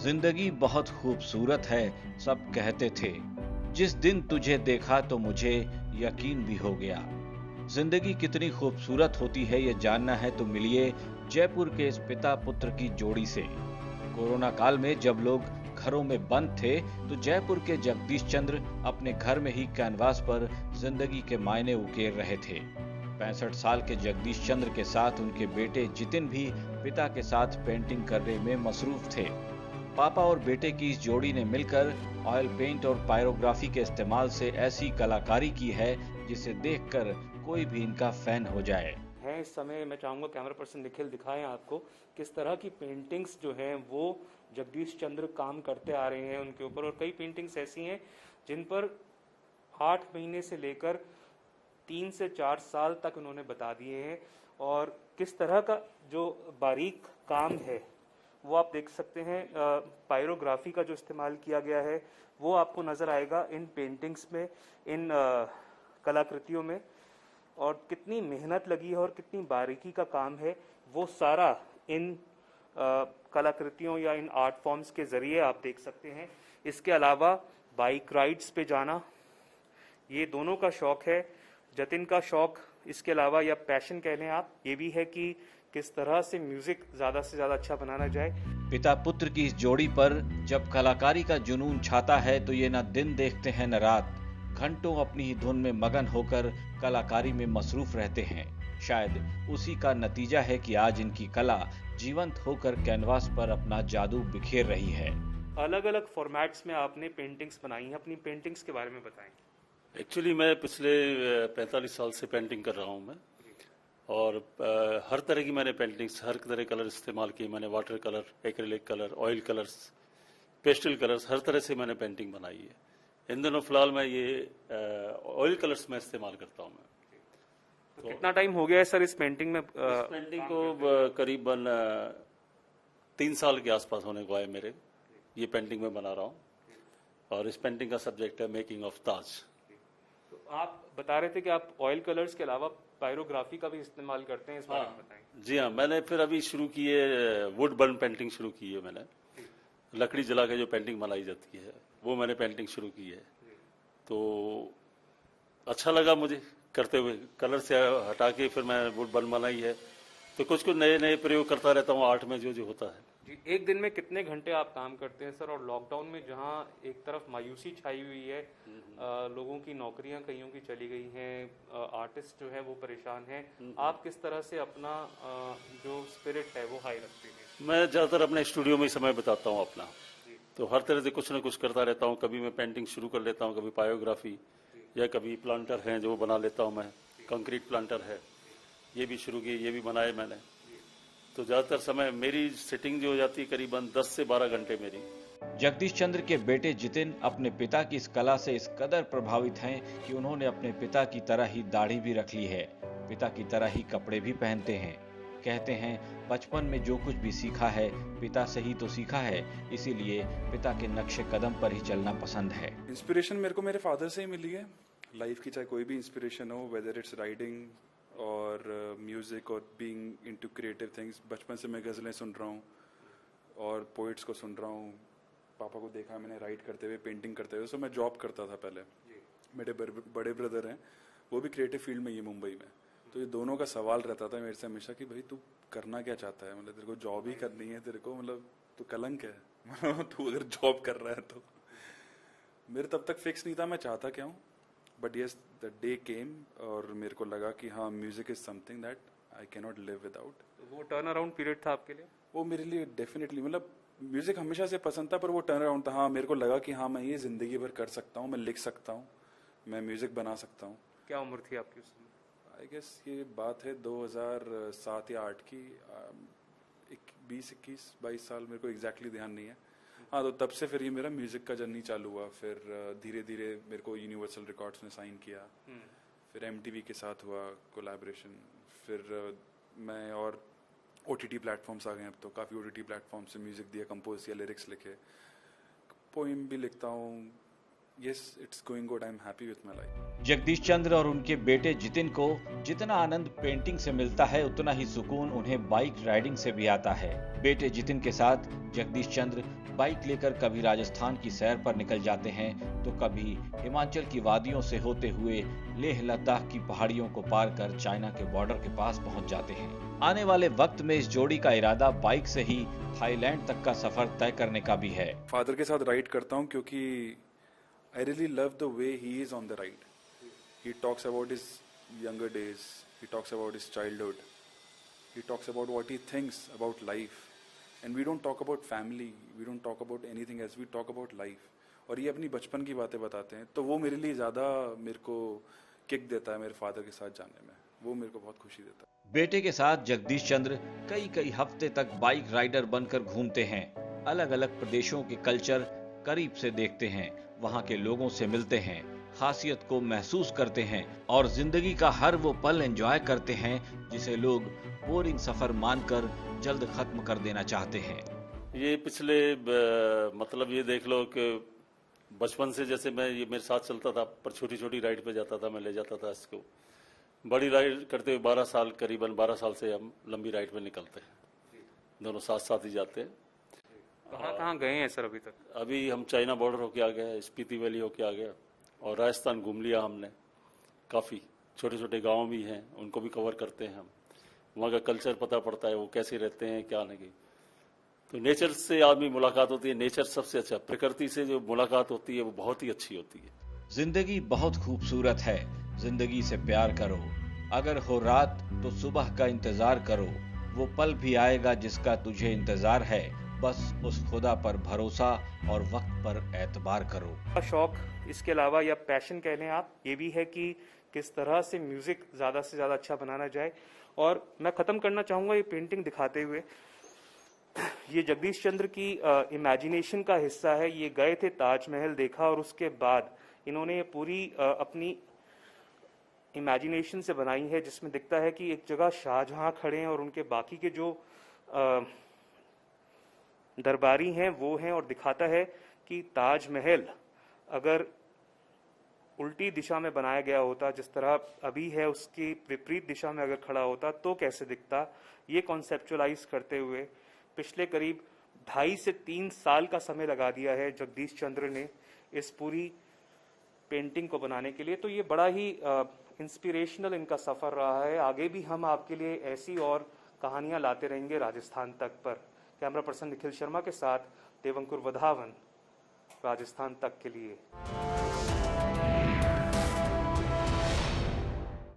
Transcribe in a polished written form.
जिंदगी बहुत खूबसूरत है, सब कहते थे। जिस दिन तुझे देखा तो मुझे यकीन भी हो गया। जिंदगी कितनी खूबसूरत होती है ये जानना है तो मिलिए जयपुर के इस पिता पुत्र की जोड़ी से। कोरोना काल में जब लोग घरों में बंद थे तो जयपुर के जगदीश चंद्र अपने घर में ही कैनवास पर जिंदगी के मायने उकेर रहे थे। 65 साल के जगदीश चंद्र के साथ उनके बेटे जितिन भी पिता के साथ पेंटिंग करने में मसरूफ थे। पापा और बेटे की इस जोड़ी ने मिलकर ऑयल पेंट और पायरोग्राफी के इस्तेमाल से ऐसी कलाकारी की है जिसे देखकर कोई भी इनका फैन हो जाए। हैं इस समय मैं चाहूँगा कैमरा पर्सन निखिल दिखाएं आपको किस तरह की पेंटिंग्स जो हैं वो जगदीश चंद्र काम करते आ रहे हैं उनके ऊपर। और कई पेंटिंग्स ऐसी हैं जिन पर 8 महीने से लेकर 3 से 4 साल तक उन्होंने बता दिए हैं। और किस तरह का जो बारीक काम है वो आप देख सकते हैं। पायरोग्राफी का जो इस्तेमाल किया गया है वो आपको नज़र आएगा इन पेंटिंग्स में, इन कलाकृतियों में। और कितनी मेहनत लगी है और कितनी बारीकी का काम है वो सारा इन कलाकृतियों या इन आर्ट फॉर्म्स के ज़रिए आप देख सकते हैं। इसके अलावा बाइक राइड्स पे जाना, ये दोनों का शौक है। जतिन का शौक इसके अलावा या पैशन कह लें आप, ये भी है कि किस तरह से म्यूजिक ज़्यादा से ज़्यादा अच्छा बनाना जाए। पिता पुत्र की इस जोड़ी पर जब कलाकारी का जुनून छाता है तो ये न दिन देखते हैं न रात। घंटों अपनी ही धुन में मगन होकर कलाकारी में मसरूफ रहते हैं। शायद उसी का नतीजा है कि आज इनकी कला जीवंत होकर कैनवास पर अपना जादू बिखेर रही है। अलग अलग फॉर्मेट्स में आपने पेंटिंग्स बनाई हैं, अपनी पेंटिंग्स के बारे में बताएं। एक्चुअली मैं पिछले 45 साल से पेंटिंग कर रहा हूँ मैं। और हर तरह की मैंने पेंटिंग्स, हर तरह कलर इस्तेमाल किए मैंने। Water colour, acrylic colour, oil colours, pastel colours, हर तरह से मैंने पेंटिंग बनाई है। इन दिनों फिलहाल मैं ये ऑयल कलर्स में इस्तेमाल करता हूँ मैं। तो कितना टाइम हो गया है सर इस पेंटिंग में? इस पेंटिंग को करीबन 3 साल के आसपास होने को आए मेरे। ये पेंटिंग मैं बना रहा हूँ और इस पेंटिंग का सब्जेक्ट है मेकिंग ऑफ ताज। तो आप बता रहे थे कि आप ऑयल कलर्स के अलावा पायरोग्राफी का भी इस्तेमाल करते हैं, इस बारे में बताएं। जी हाँ, मैंने फिर अभी शुरू की है वुड बर्न पेंटिंग शुरू की है मैंने। लकड़ी जला के जो पेंटिंग बनाई जाती है वो मैंने पेंटिंग शुरू की है। तो अच्छा लगा मुझे करते हुए। कलर से हटा के फिर मैं वुड बर्न बनाई है। तो कुछ कुछ नए नए प्रयोग करता रहता हूँ आर्ट में जो जो होता है। जी, एक दिन में कितने घंटे आप काम करते हैं सर? और लॉकडाउन में जहाँ एक तरफ मायूसी छाई हुई है, लोगों की नौकरियां कईयों की चली गई हैं, आर्टिस्ट जो है वो परेशान हैं, आप किस तरह से अपना जो स्पिरिट है वो हाई रखते हैं? मैं ज़्यादातर अपने स्टूडियो में ही समय बिताता हूँ अपना। तो हर तरह से कुछ ना कुछ करता रहता हूँ। कभी मैं पेंटिंग शुरू कर लेता हूँ, कभी पायोग्राफी, या कभी प्लांटर हैं जो बना लेता हूँ मैं। कंक्रीट प्लांटर है, ये भी शुरू किए, ये भी बनाए मैंने। तो ज़्यादातर समय मेरी सिटिंग जो हो जाती है करीबन 10 से 12 घंटे मेरी। जगदीश चंद्र के बेटे जितिन अपने पिता की इस कला से इस कदर प्रभावित हैं कि उन्होंने अपने पिता की तरह ही दाढ़ी भी रख ली है, पिता की तरह ही कपड़े भी पहनते हैं। कहते हैं बचपन में जो कुछ भी सीखा है पिता से ही तो सीखा है, इसीलिए पिता के नक्शे कदम पर ही चलना पसंद है। इंस्पिरेशन मेरे को मेरे फादर से ही मिली है। लाइफ की चाहे कोई भी इंस्पिरेशन हो, वेदर इट्स राइडिंग और म्यूजिक और बीइंग इनटू क्रिएटिव थिंग्स। बचपन से मैं गज़लें सुन रहा हूँ और पोइट्स को सुन रहा हूँ। पापा को देखा मैंने राइट करते हुए, पेंटिंग करते हुए। सो मैं जॉब करता था पहले। मेरे बड़े ब्रदर हैं, वो भी क्रिएटिव फील्ड में ही मुंबई में। तो ये दोनों का सवाल रहता था मेरे से हमेशा कि भाई तू करना क्या चाहता है, मतलब तेरे को जॉब ही करनी है, तेरे को मतलब तू कलंक है तू अगर जॉब कर रहा है तो। मेरे तब तक फिक्स नहीं था मैं चाहता क्या हूँ, बट यस द डे केम और मेरे को लगा कि हाँ music is something that I can not live without. वो टर्न अराउंड पीरियड था आपके लिए? वो मेरे लिए डेफिनेटली, मतलब म्यूजिक हमेशा से पसंद था पर वो टर्न अराउंड था। हाँ मेरे को लगा कि हाँ मैं ये जिंदगी भर कर सकता हूँ, मैं लिख सकता हूँ, मैं म्यूजिक बना सकता हूँ। क्या उम्र थी आपकी उस समय? आई गेस ये बात है 2007 या 8 की। 20, 21, 22 साल, मेरे को एग्जैक्टली ध्यान नहीं है। हाँ तो तब से फिर ये मेरा म्यूजिक का जर्नी चालू हुआ। फिर धीरे धीरे मेरे को यूनिवर्सल रिकॉर्ड्स ने साइन किया, फिर MTV के साथ हुआ कोलैबोरेशन। फिर मैं और OTT प्लेटफॉर्म्स आ गए। अब तो काफ़ी OTT प्लेटफॉर्म से म्यूजिक दिया, कंपोज किया, लिरिक्स लिखे, पोइम भी लिखता हूँ, yes, it's going good. I'm happy with my life. Jagdish चंद्र और उनके बेटे जितिन को जितना आनंद पेंटिंग से मिलता है उतना ही सुकून उन्हें बाइक राइडिंग से भी आता है। बेटे जितिन के साथ जगदीश चंद्र बाइक लेकर कभी राजस्थान की सैर पर निकल जाते हैं तो कभी हिमाचल की वादियों से होते हुए लेह लद्दाख की पहाड़ियों को पार कर चाइना के बॉर्डर के पास पहुंच जाते हैं। आने वाले वक्त में इस जोड़ी का इरादा बाइक से ही थाईलैंड तक का सफर तय करने का भी है। फादर के साथ राइड करता हूँ क्योंकि I really love the way he is on the ride. He talks about his younger days. He talks about his childhood. He talks about what he thinks about life. And we don't talk about family. We don't talk about anything else. We talk about life. और ये अपनी बचपन की बातें बताते हैं तो वो मेरे लिए ज़्यादा मेरे को किक देता है मेरे फादर के साथ जाने में। वो मेरे को बहुत खुशी देता है। बेटे के साथ जगदीश चंद्र कई हफ्ते तक बाइक राइडर बनकर घूमते हैं। अलग अलग प्रदेशों के कल्चर करीब से देखते हैं, वहाँ के लोगों से मिलते हैं, खासियत को महसूस करते हैं और जिंदगी का हर वो पल एंजॉय करते हैं जिसे लोग बोरिंग सफर मानकर जल्द खत्म कर देना चाहते हैं। ये पिछले मतलब ये देख लो कि बचपन से जैसे मैं ये मेरे साथ चलता था पर छोटी छोटी राइड पे जाता था, मैं ले जाता था इसको। बड़ी राइड करते हुए 12 साल, करीबन 12 साल से हम लंबी राइड पे निकलते हैं, दोनों साथ साथ ही जाते हैं। कहाँ गए हैं सर अभी तक? अभी हम चाइना बॉर्डर होके आ गए, स्पीति वैली होके आ गया और राजस्थान घूम लिया हमने। काफ़ी छोटे छोटे गांव भी हैं, उनको भी कवर करते हैं हम। वहाँ का कल्चर पता पड़ता है, वो कैसे रहते हैं क्या नहीं। तो नेचर से आदमी मुलाकात होती है, नेचर सबसे अच्छा, प्रकृति से जो मुलाकात होती है वो बहुत ही अच्छी होती है। जिंदगी बहुत खूबसूरत है, जिंदगी से प्यार करो। अगर हो रात तो सुबह का इंतजार करो, वो पल भी आएगा जिसका तुझे इंतजार है। बस उस खुदा पर भरोसा और वक्त पर एतबार करो। शौक इसके अलावा या पैशन कह लें आप, ये भी है कि किस तरह से म्यूजिक ज्यादा से ज्यादा अच्छा बनाना जाए। और मैं खत्म करना चाहूंगा ये पेंटिंग दिखाते हुए, ये जगदीश चंद्र की इमेजिनेशन का हिस्सा है। ये गए थे ताजमहल देखा और उसके बाद इन्होंने ये पूरी अपनी इमेजिनेशन से बनाई है, जिसमें दिखता है कि एक जगह शाहजहां खड़े हैं और उनके बाकी के जो दरबारी हैं वो हैं, और दिखाता है कि ताजमहल अगर उल्टी दिशा में बनाया गया होता, जिस तरह अभी है उसकी विपरीत दिशा में अगर खड़ा होता तो कैसे दिखता। ये कॉन्सेप्चुअलाइज करते हुए पिछले करीब 2.5 से 3 साल का समय लगा दिया है जगदीश चंद्र ने इस पूरी पेंटिंग को बनाने के लिए। तो ये बड़ा ही इंस्पिरेशनल इनका सफर रहा है। आगे भी हम आपके लिए ऐसी और कहानियां लाते रहेंगे राजस्थान तक पर। कैमरा पर्सन निखिल शर्मा के साथ देवंकुर वधावन, राजस्थान तक के लिए।